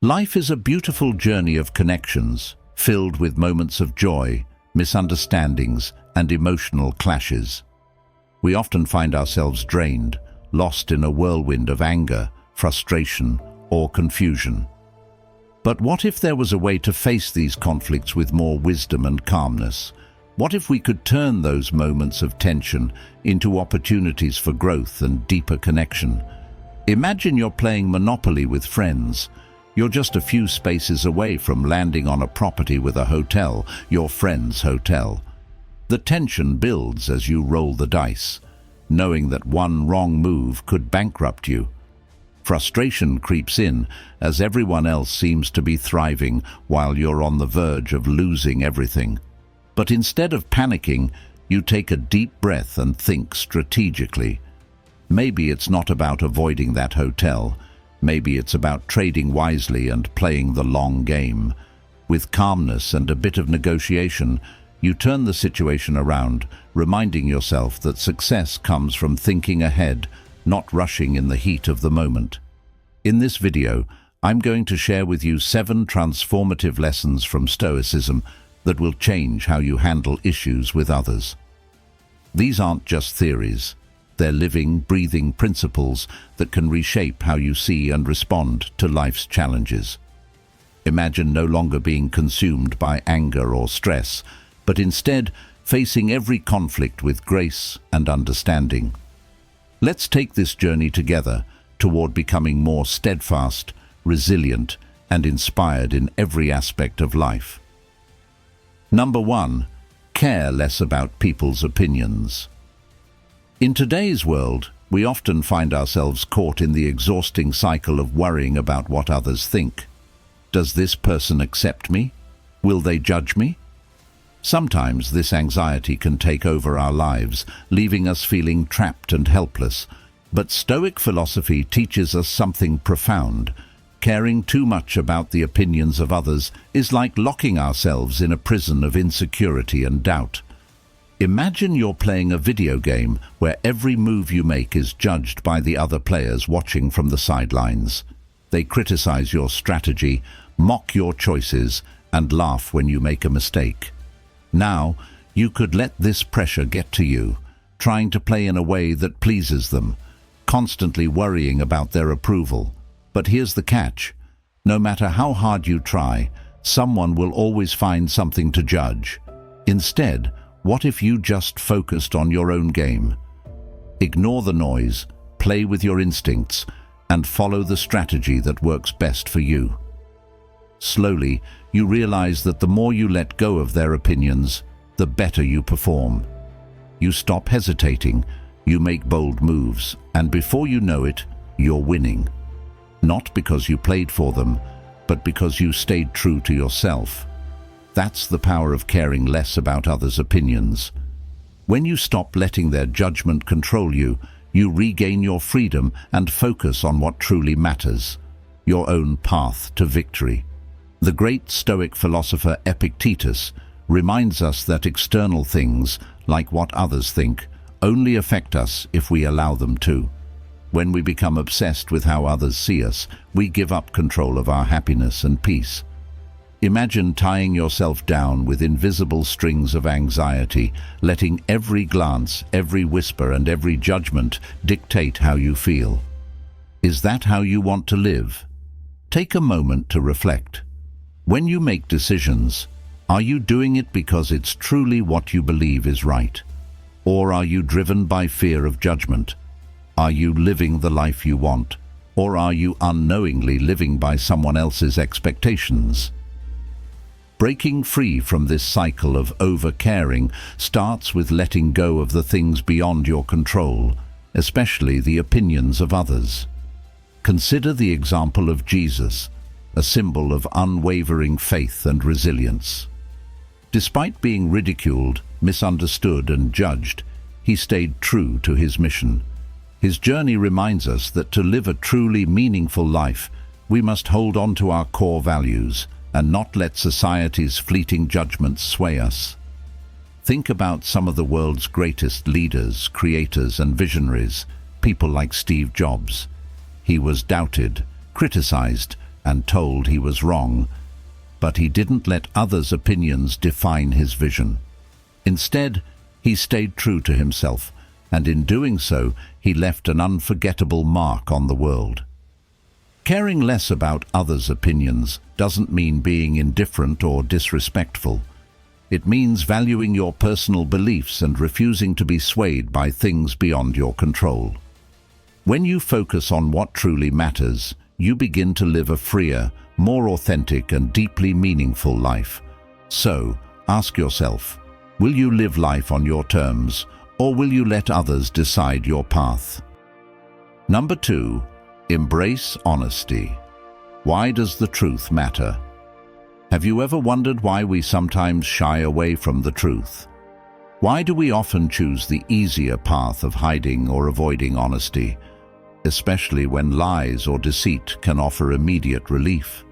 Life is a beautiful journey of connections, filled with moments of joy, misunderstandings, and emotional clashes. We often find ourselves drained, lost in a whirlwind of anger, frustration, or confusion. But what if there was a way to face these conflicts with more wisdom and calmness? What if we could turn those moments of tension into opportunities for growth and deeper connection? Imagine you're playing Monopoly with friends. You're just a few spaces away from landing on a property with a hotel, your friend's hotel. The tension builds as you roll the dice, knowing that one wrong move could bankrupt you. Frustration creeps in as everyone else seems to be thriving while you're on the verge of losing everything. But instead of panicking, you take a deep breath and think strategically. Maybe it's not about avoiding that hotel. Maybe it's about trading wisely and playing the long game. With calmness and a bit of negotiation, you turn the situation around, reminding yourself that success comes from thinking ahead, not rushing in the heat of the moment. In this video, I'm going to share with you 7 transformative lessons from Stoicism that will change how you handle issues with others. These aren't just theories. They're living, breathing principles that can reshape how you see and respond to life's challenges. Imagine no longer being consumed by anger or stress, but instead facing every conflict with grace and understanding. Let's take this journey together toward becoming more steadfast, resilient, and inspired in every aspect of life. Number 1. Care less about people's opinions. In today's world, we often find ourselves caught in the exhausting cycle of worrying about what others think. Does this person accept me? Will they judge me? Sometimes this anxiety can take over our lives, leaving us feeling trapped and helpless. But Stoic philosophy teaches us something profound. Caring too much about the opinions of others is like locking ourselves in a prison of insecurity and doubt. Imagine you're playing a video game where every move you make is judged by the other players watching from the sidelines. They criticize your strategy, mock your choices, and laugh when you make a mistake. Now, you could let this pressure get to you, trying to play in a way that pleases them, constantly worrying about their approval. But here's the catch. No matter how hard you try, someone will always find something to judge. Instead, what if you just focused on your own game? Ignore the noise, play with your instincts, and follow the strategy that works best for you. Slowly, you realize that the more you let go of their opinions, the better you perform. You stop hesitating, you make bold moves, and before you know it, you're winning. Not because you played for them, but because you stayed true to yourself. That's the power of caring less about others' opinions. When you stop letting their judgment control you, you regain your freedom and focus on what truly matters, your own path to victory. The great Stoic philosopher Epictetus reminds us that external things, like what others think, only affect us if we allow them to. When we become obsessed with how others see us, we give up control of our happiness and peace. Imagine tying yourself down with invisible strings of anxiety, letting every glance, every whisper, and every judgment dictate how you feel. Is that how you want to live? Take a moment to reflect. When you make decisions, are you doing it because it's truly what you believe is right? Or are you driven by fear of judgment? Are you living the life you want? Or are you unknowingly living by someone else's expectations? Breaking free from this cycle of over-caring starts with letting go of the things beyond your control, especially the opinions of others. Consider the example of Jesus, a symbol of unwavering faith and resilience. Despite being ridiculed, misunderstood, and judged, he stayed true to his mission. His journey reminds us that to live a truly meaningful life, we must hold on to our core values and not let society's fleeting judgments sway us. Think about some of the world's greatest leaders, creators, and visionaries, people like Steve Jobs. He was doubted, criticized, and told he was wrong, but he didn't let others' opinions define his vision. Instead, he stayed true to himself, and in doing so, he left an unforgettable mark on the world. Caring less about others' opinions doesn't mean being indifferent or disrespectful. It means valuing your personal beliefs and refusing to be swayed by things beyond your control. When you focus on what truly matters, you begin to live a freer, more authentic and deeply meaningful life. So, ask yourself, will you live life on your terms, or will you let others decide your path? Number 2, embrace honesty. Why does the truth matter? Have you ever wondered why we sometimes shy away from the truth? Why do we often choose the easier path of hiding or avoiding honesty, especially when lies or deceit can offer immediate relief?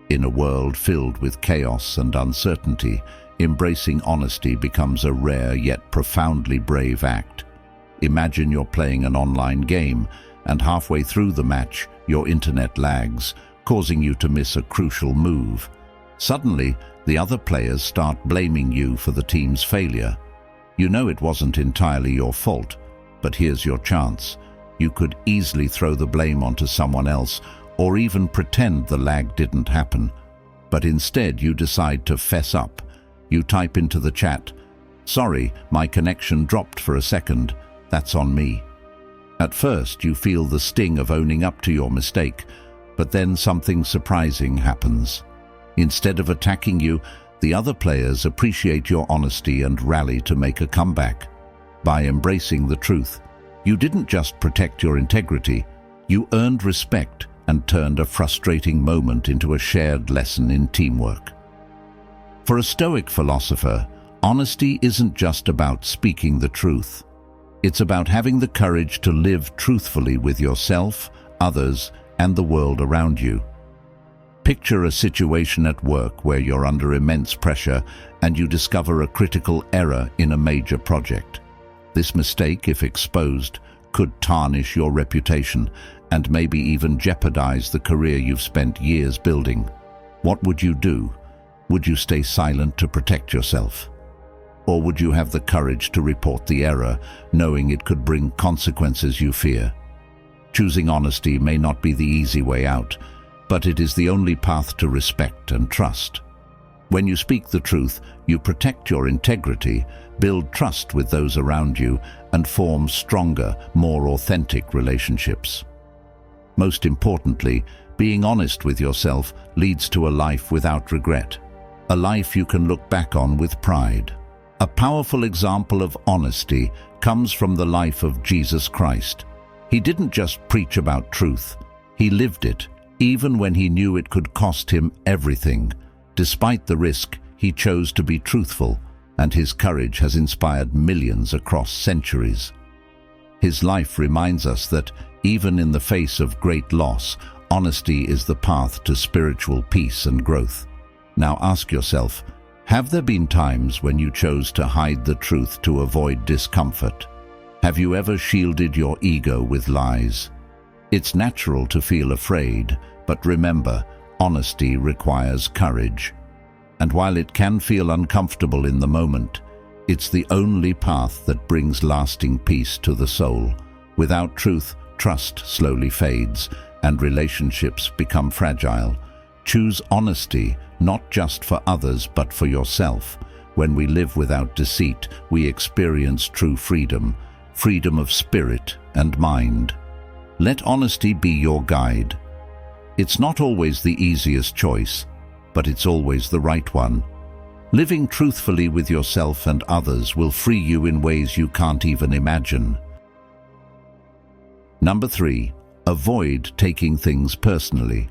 In a world filled with chaos and uncertainty, embracing honesty becomes a rare yet profoundly brave act. Imagine you're playing an online game, and halfway through the match, your internet lags, causing you to miss a crucial move. Suddenly, the other players start blaming you for the team's failure. You know it wasn't entirely your fault, but here's your chance. You could easily throw the blame onto someone else, or even pretend the lag didn't happen. But instead, you decide to fess up. You type into the chat, "Sorry, my connection dropped for a second. That's on me." At first, you feel the sting of owning up to your mistake, but then something surprising happens. Instead of attacking you, the other players appreciate your honesty and rally to make a comeback. By embracing the truth, you didn't just protect your integrity, you earned respect and turned a frustrating moment into a shared lesson in teamwork. For a Stoic philosopher, honesty isn't just about speaking the truth. It's about having the courage to live truthfully with yourself, others, and the world around you. Picture a situation at work where you're under immense pressure and you discover a critical error in a major project. This mistake, if exposed, could tarnish your reputation and maybe even jeopardize the career you've spent years building. What would you do? Would you stay silent to protect yourself? Or would you have the courage to report the error, knowing it could bring consequences you fear? Choosing honesty may not be the easy way out, but it is the only path to respect and trust. When you speak the truth, you protect your integrity, build trust with those around you, and form stronger, more authentic relationships. Most importantly, being honest with yourself leads to a life without regret, a life you can look back on with pride. A powerful example of honesty comes from the life of Jesus Christ. He didn't just preach about truth, he lived it, even when he knew it could cost him everything. Despite the risk, he chose to be truthful, and his courage has inspired millions across centuries. His life reminds us that, even in the face of great loss, honesty is the path to spiritual peace and growth. Now ask yourself, have there been times when you chose to hide the truth to avoid discomfort? Have you ever shielded your ego with lies? It's natural to feel afraid, but remember, honesty requires courage. And while it can feel uncomfortable in the moment, it's the only path that brings lasting peace to the soul. Without truth, trust slowly fades, and relationships become fragile. Choose honesty, not just for others but for yourself. When we live without deceit, we experience true freedom, freedom of spirit and mind. Let honesty be your guide. It's not always the easiest choice, but it's always the right one. Living truthfully with yourself and others will free you in ways you can't even imagine. Number 3, avoid taking things personally.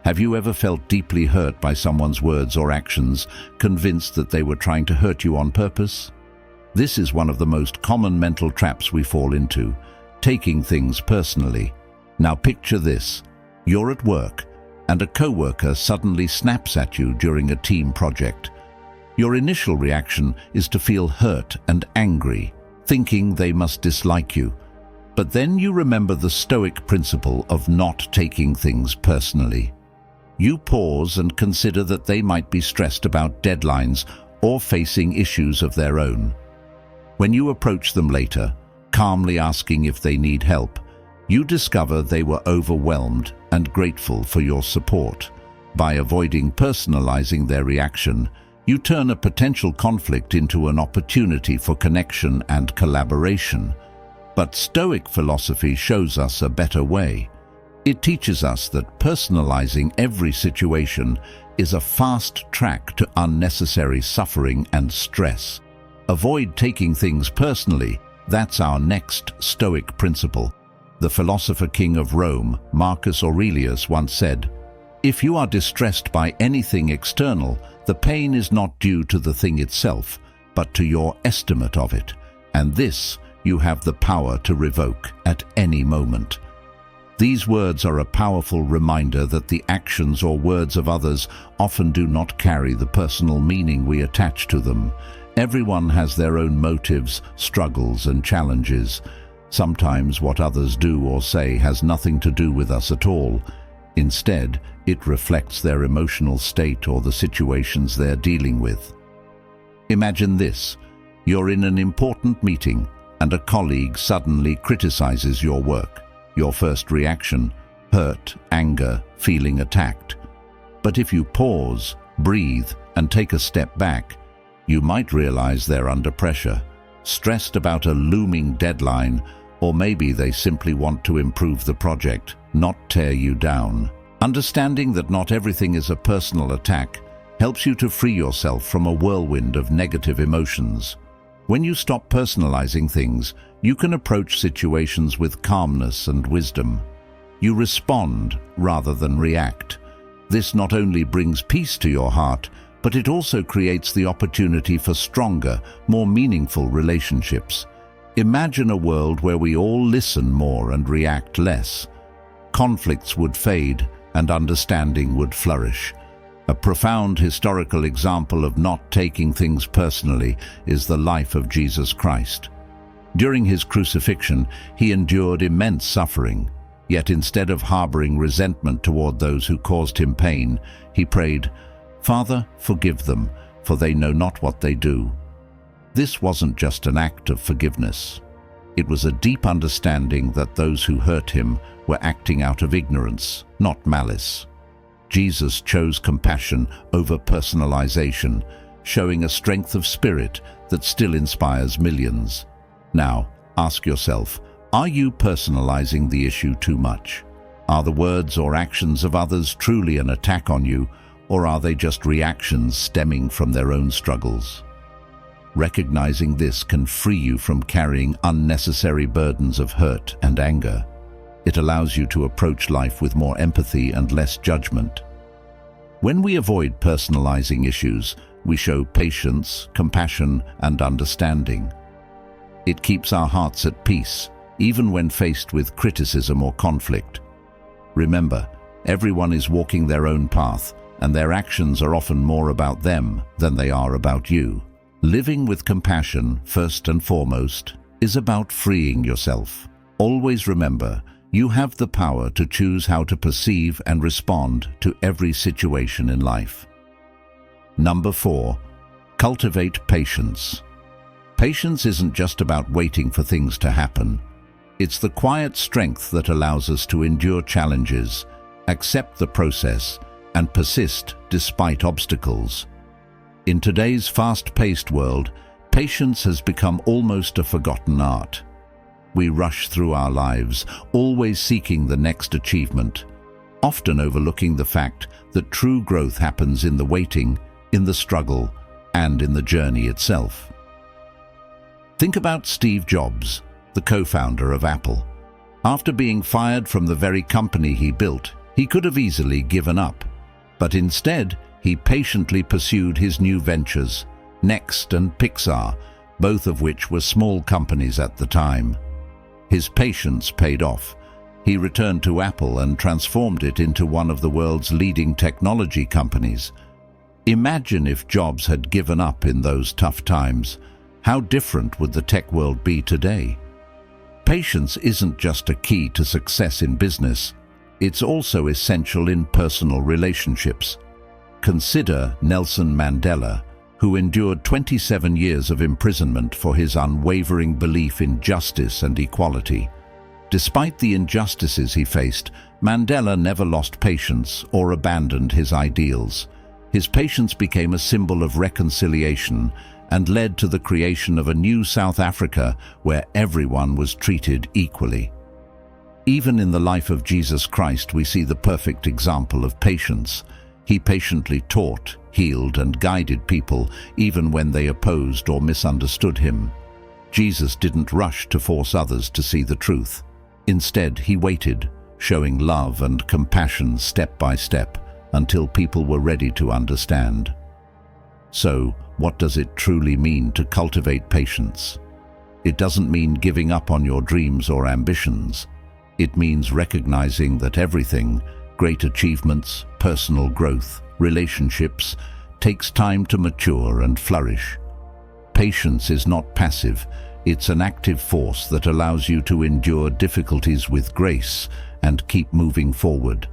Have you ever felt deeply hurt by someone's words or actions, convinced that they were trying to hurt you on purpose? This is one of the most common mental traps we fall into, taking things personally. Now picture this. You're at work, and a coworker suddenly snaps at you during a team project. Your initial reaction is to feel hurt and angry, thinking they must dislike you. But then you remember the Stoic principle of not taking things personally. You pause and consider that they might be stressed about deadlines or facing issues of their own. When you approach them later, calmly asking if they need help, you discover they were overwhelmed and grateful for your support. By avoiding personalizing their reaction, you turn a potential conflict into an opportunity for connection and collaboration. But Stoic philosophy shows us a better way. It teaches us that personalizing every situation is a fast track to unnecessary suffering and stress. Avoid taking things personally. That's our next Stoic principle. The philosopher king of Rome, Marcus Aurelius, once said, "If you are distressed by anything external, the pain is not due to the thing itself, but to your estimate of it, and this you have the power to revoke at any moment." These words are a powerful reminder that the actions or words of others often do not carry the personal meaning we attach to them. Everyone has their own motives, struggles, and challenges. Sometimes what others do or say has nothing to do with us at all. Instead, it reflects their emotional state or the situations they're dealing with. Imagine this. You're in an important meeting and a colleague suddenly criticizes your work. Your first reaction: hurt, anger, feeling attacked. But if you pause, breathe, and take a step back, you might realize they're under pressure, stressed about a looming deadline, or maybe they simply want to improve the project, not tear you down. Understanding that not everything is a personal attack helps you to free yourself from a whirlwind of negative emotions. When you stop personalizing things, you can approach situations with calmness and wisdom. You respond rather than react. This not only brings peace to your heart, but it also creates the opportunity for stronger, more meaningful relationships. Imagine a world where we all listen more and react less. Conflicts would fade and understanding would flourish. A profound historical example of not taking things personally is the life of Jesus Christ. During his crucifixion, he endured immense suffering. Yet instead of harboring resentment toward those who caused him pain, he prayed, "Father, forgive them, for they know not what they do." This wasn't just an act of forgiveness. It was a deep understanding that those who hurt him were acting out of ignorance, not malice. Jesus chose compassion over personalization, showing a strength of spirit that still inspires millions. Now, ask yourself, are you personalizing the issue too much? Are the words or actions of others truly an attack on you, or are they just reactions stemming from their own struggles? Recognizing this can free you from carrying unnecessary burdens of hurt and anger. It allows you to approach life with more empathy and less judgment. When we avoid personalizing issues, we show patience, compassion, and understanding. It keeps our hearts at peace, even when faced with criticism or conflict. Remember, everyone is walking their own path, and their actions are often more about them than they are about you. Living with compassion, first and foremost, is about freeing yourself. Always remember, you have the power to choose how to perceive and respond to every situation in life. Number 4, cultivate patience. Patience isn't just about waiting for things to happen. It's the quiet strength that allows us to endure challenges, accept the process, and persist despite obstacles. In today's fast-paced world, patience has become almost a forgotten art. We rush through our lives, always seeking the next achievement, often overlooking the fact that true growth happens in the waiting, in the struggle, and in the journey itself. Think about Steve Jobs, the co-founder of Apple. After being fired from the very company he built, he could have easily given up. But instead, he patiently pursued his new ventures, Next and Pixar, both of which were small companies at the time. His patience paid off. He returned to Apple and transformed it into one of the world's leading technology companies. Imagine if Jobs had given up in those tough times. How different would the tech world be today? Patience isn't just a key to success in business. it's also essential in personal relationships. Consider Nelson Mandela, who endured 27 years of imprisonment for his unwavering belief in justice and equality. Despite the injustices he faced, Mandela never lost patience or abandoned his ideals. His patience became a symbol of reconciliation and led to the creation of a new South Africa where everyone was treated equally. Even in the life of Jesus Christ, we see the perfect example of patience. He patiently taught, healed, and guided people even when they opposed or misunderstood him. Jesus didn't rush to force others to see the truth. Instead, he waited, showing love and compassion step by step until people were ready to understand. So, what does it truly mean to cultivate patience? It doesn't mean giving up on your dreams or ambitions. It means recognizing that everything, great achievements, personal growth, relationships, takes time to mature and flourish. Patience is not passive. It's an active force that allows you to endure difficulties with grace and keep moving forward.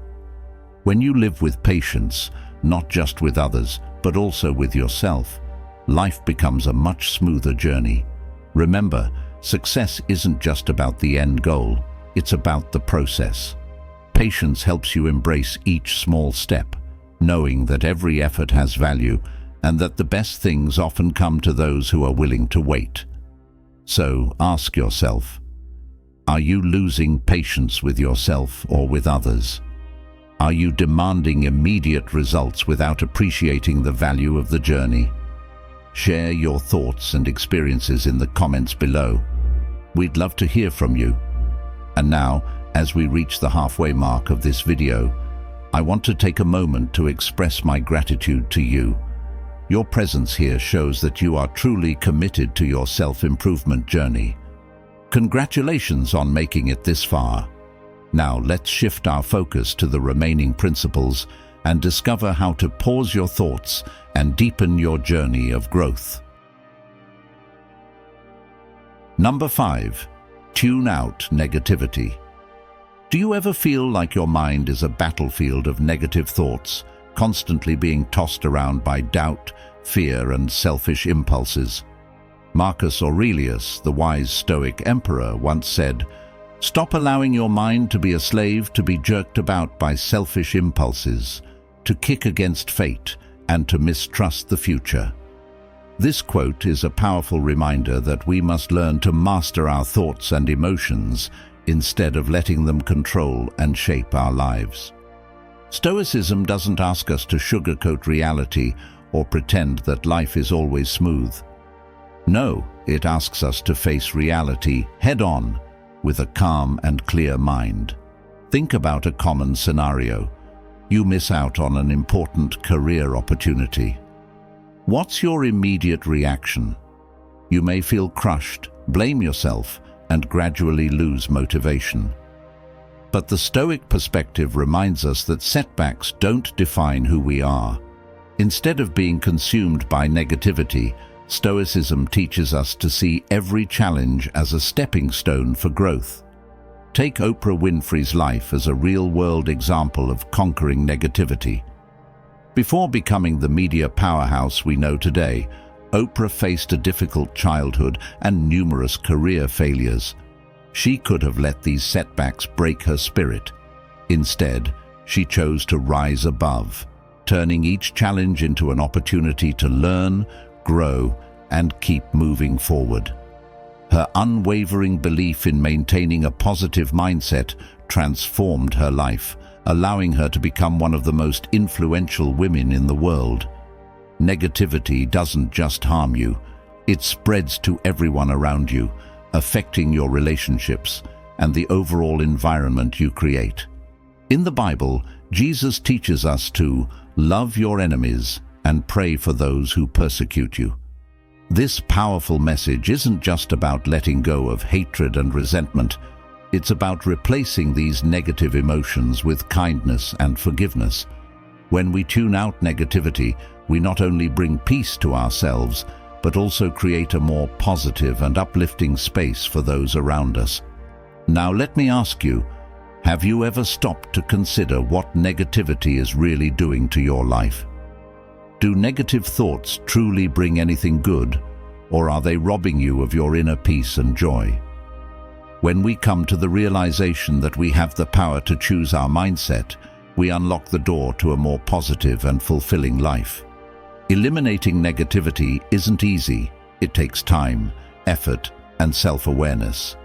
When you live with patience, not just with others, but also with yourself, life becomes a much smoother journey. Remember, success isn't just about the end goal, it's about the process. Patience helps you embrace each small step, knowing that every effort has value and that the best things often come to those who are willing to wait. So ask yourself, are you losing patience with yourself or with others? Are you demanding immediate results without appreciating the value of the journey? Share your thoughts and experiences in the comments below. We'd love to hear from you. And now, as we reach the halfway mark of this video, I want to take a moment to express my gratitude to you. Your presence here shows that you are truly committed to your self-improvement journey. Congratulations on making it this far. Now let's shift our focus to the remaining principles and discover how to pause your thoughts and deepen your journey of growth. Number 5. Tune out negativity. Do you ever feel like your mind is a battlefield of negative thoughts, constantly being tossed around by doubt, fear, and selfish impulses? Marcus Aurelius, the wise Stoic emperor, once said, "Stop allowing your mind to be a slave to be jerked about by selfish impulses, to kick against fate, and to mistrust the future." This quote is a powerful reminder that we must learn to master our thoughts and emotions instead of letting them control and shape our lives. Stoicism doesn't ask us to sugarcoat reality or pretend that life is always smooth. No, it asks us to face reality head-on with a calm and clear mind. Think about a common scenario. You miss out on an important career opportunity. What's your immediate reaction? You may feel crushed, blame yourself, and gradually lose motivation. But the Stoic perspective reminds us that setbacks don't define who we are. Instead of being consumed by negativity, Stoicism teaches us to see every challenge as a stepping stone for growth. Take Oprah Winfrey's life as a real-world example of conquering negativity. Before becoming the media powerhouse we know today, Oprah faced a difficult childhood and numerous career failures. She could have let these setbacks break her spirit. Instead, she chose to rise above, turning each challenge into an opportunity to learn, grow, and keep moving forward. Her unwavering belief in maintaining a positive mindset transformed her life, allowing her to become one of the most influential women in the world. Negativity doesn't just harm you, it spreads to everyone around you, affecting your relationships and the overall environment you create. In the Bible, Jesus teaches us to love your enemies and pray for those who persecute you. This powerful message isn't just about letting go of hatred and resentment. It's about replacing these negative emotions with kindness and forgiveness. When we tune out negativity, we not only bring peace to ourselves, but also create a more positive and uplifting space for those around us. Now let me ask you, Have you ever stopped to consider what negativity is really doing to your life? Do negative thoughts truly bring anything good, or are they robbing you of your inner peace and joy? When we come to the realization that we have the power to choose our mindset, we unlock the door to a more positive and fulfilling life. Eliminating negativity isn't easy. It takes time, effort, and self-awareness.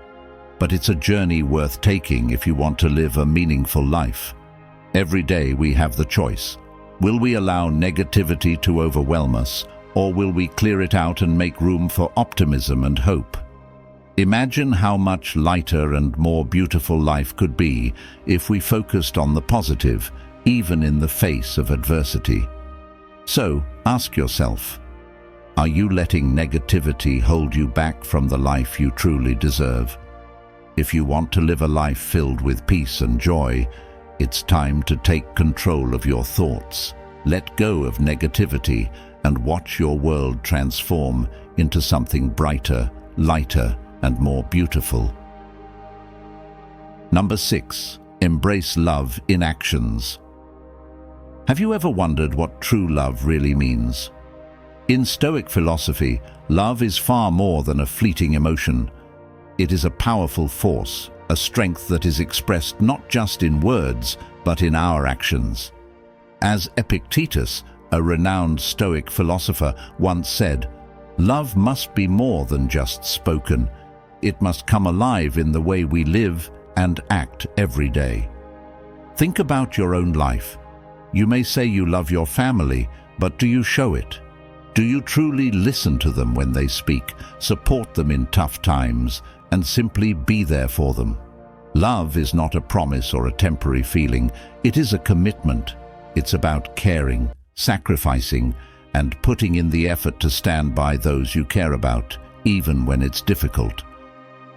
But it's a journey worth taking if you want to live a meaningful life. Every day we have the choice. Will we allow negativity to overwhelm us, or will we clear it out and make room for optimism and hope? Imagine how much lighter and more beautiful life could be if we focused on the positive, even in the face of adversity. So, ask yourself, are you letting negativity hold you back from the life you truly deserve? If you want to live a life filled with peace and joy, it's time to take control of your thoughts. Let go of negativity and watch your world transform into something brighter, lighter, and more beautiful. Number 6. Embrace love in actions. Have you ever wondered what true love really means? In Stoic philosophy, love is far more than a fleeting emotion. It is a powerful force, a strength that is expressed not just in words, but in our actions. As Epictetus, a renowned Stoic philosopher, once said, "Love must be more than just spoken. It must come alive in the way we live and act every day." Think about your own life. You may say you love your family, but do you show it? Do you truly listen to them when they speak, support them in tough times, and simply be there for them? Love is not a promise or a temporary feeling. It is a commitment. It's about caring, sacrificing, and putting in the effort to stand by those you care about, even when it's difficult.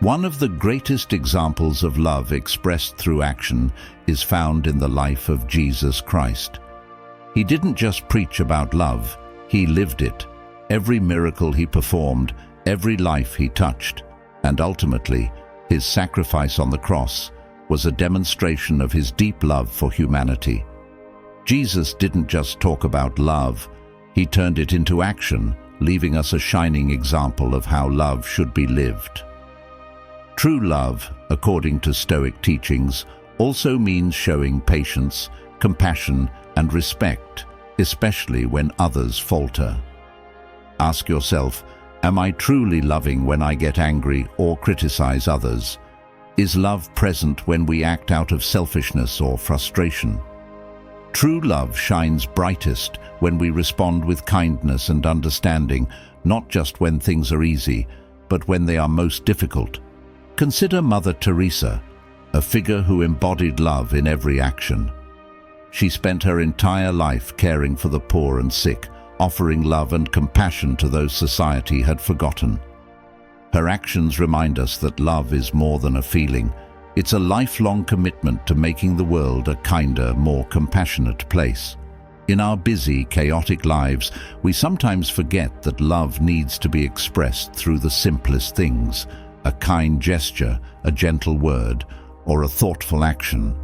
One of the greatest examples of love expressed through action is found in the life of Jesus Christ. He didn't just preach about love, he lived it. Every miracle he performed, every life he touched, and ultimately, his sacrifice on the cross was a demonstration of his deep love for humanity. Jesus didn't just talk about love, he turned it into action, leaving us a shining example of how love should be lived. True love, according to Stoic teachings, also means showing patience, compassion, and respect, especially when others falter. Ask yourself, am I truly loving when I get angry or criticize others? Is love present when we act out of selfishness or frustration? True love shines brightest when we respond with kindness and understanding, not just when things are easy, but when they are most difficult. Consider Mother Teresa, a figure who embodied love in every action. She spent her entire life caring for the poor and sick, offering love and compassion to those society had forgotten. Her actions remind us that love is more than a feeling. It's a lifelong commitment to making the world a kinder, more compassionate place. In our busy, chaotic lives, we sometimes forget that love needs to be expressed through the simplest things: a kind gesture, a gentle word, or a thoughtful action.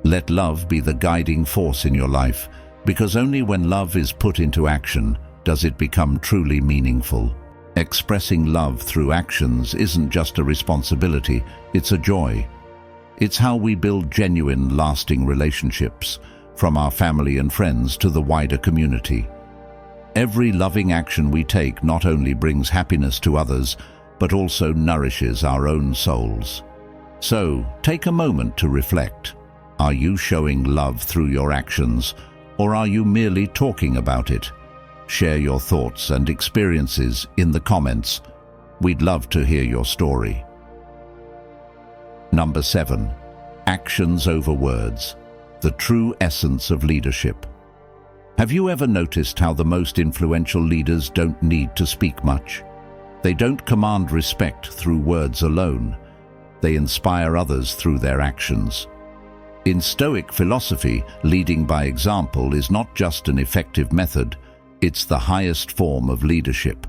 Let love be the guiding force in your life, because only when love is put into action does it become truly meaningful. Expressing love through actions isn't just a responsibility, it's a joy. It's how we build genuine, lasting relationships, from our family and friends to the wider community. Every loving action we take not only brings happiness to others, but also nourishes our own souls. So, take a moment to reflect. Are you showing love through your actions, or are you merely talking about it? Share your thoughts and experiences in the comments. We'd love to hear your story. Number 7. Actions over words. The true essence of leadership. Have you ever noticed how the most influential leaders don't need to speak much? They don't command respect through words alone. They inspire others through their actions. In Stoic philosophy, leading by example is not just an effective method, it's the highest form of leadership.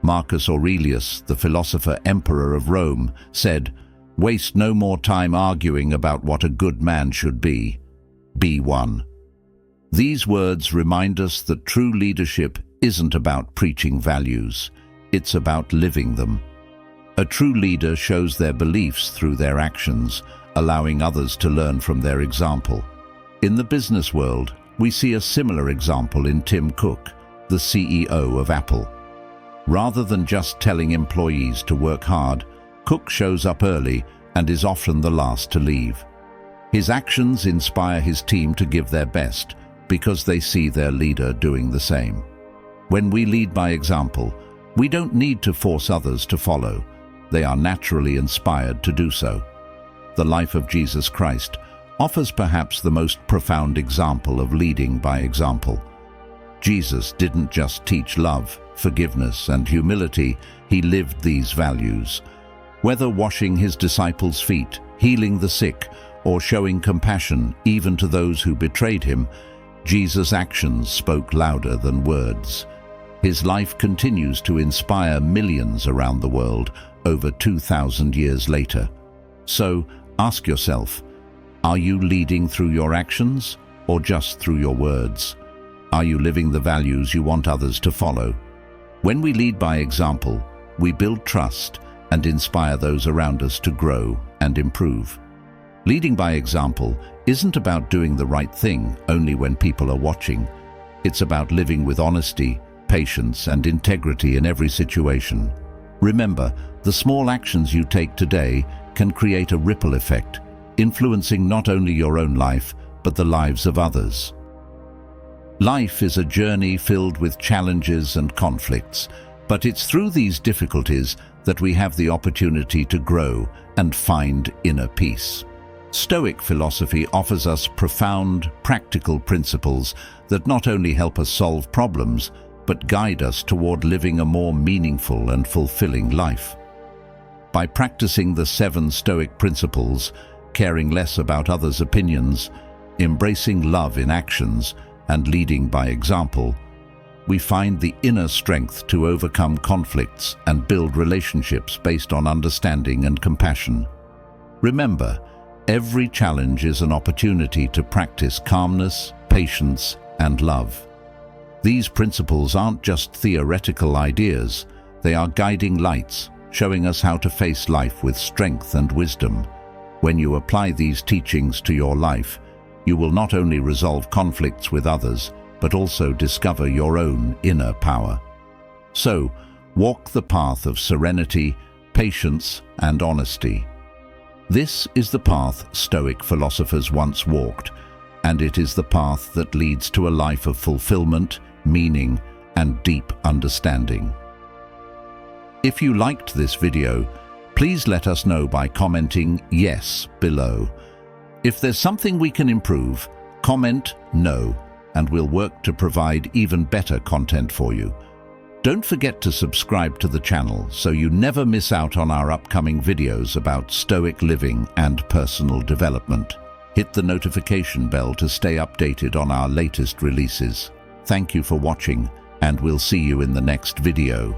Marcus Aurelius, the philosopher emperor of Rome, said, Waste no more time arguing about what a good man should be. Be one. These words remind us that true leadership isn't about preaching values. It's about living them. A true leader shows their beliefs through their actions, allowing others to learn from their example. In the business world, we see a similar example in Tim Cook, the CEO of Apple. Rather than just telling employees to work hard, Cook shows up early and is often the last to leave. His actions inspire his team to give their best because they see their leader doing the same. When we lead by example, we don't need to force others to follow. They are naturally inspired to do so. The life of Jesus Christ offers perhaps the most profound example of leading by example. Jesus didn't just teach love, forgiveness, and humility, he lived these values. Whether washing his disciples' feet, healing the sick, or showing compassion even to those who betrayed him, Jesus' actions spoke louder than words. His life continues to inspire millions around the world over 2,000 years later. So, ask yourself, are you leading through your actions or just through your words? Are you living the values you want others to follow? When we lead by example, we build trust and inspire those around us to grow and improve. Leading by example isn't about doing the right thing only when people are watching. It's about living with honesty, patience, and integrity in every situation. Remember, the small actions you take today can create a ripple effect, influencing not only your own life, but the lives of others. Life is a journey filled with challenges and conflicts, but it's through these difficulties that we have the opportunity to grow and find inner peace. Stoic philosophy offers us profound, practical principles that not only help us solve problems, but guide us toward living a more meaningful and fulfilling life. By practicing the 7 Stoic principles, caring less about others' opinions, embracing love in actions, and leading by example, we find the inner strength to overcome conflicts and build relationships based on understanding and compassion. Remember, every challenge is an opportunity to practice calmness, patience, and love. These principles aren't just theoretical ideas, they are guiding lights, showing us how to face life with strength and wisdom. When you apply these teachings to your life, you will not only resolve conflicts with others, but also discover your own inner power. So, walk the path of serenity, patience, and honesty. This is the path Stoic philosophers once walked, and it is the path that leads to a life of fulfillment, meaning, and deep understanding. If you liked this video, please let us know by commenting yes below. If there's something we can improve, comment no, and we'll work to provide even better content for you. Don't forget to subscribe to the channel so you never miss out on our upcoming videos about Stoic living and personal development. Hit the notification bell to stay updated on our latest releases. Thank you for watching, and we'll see you in the next video.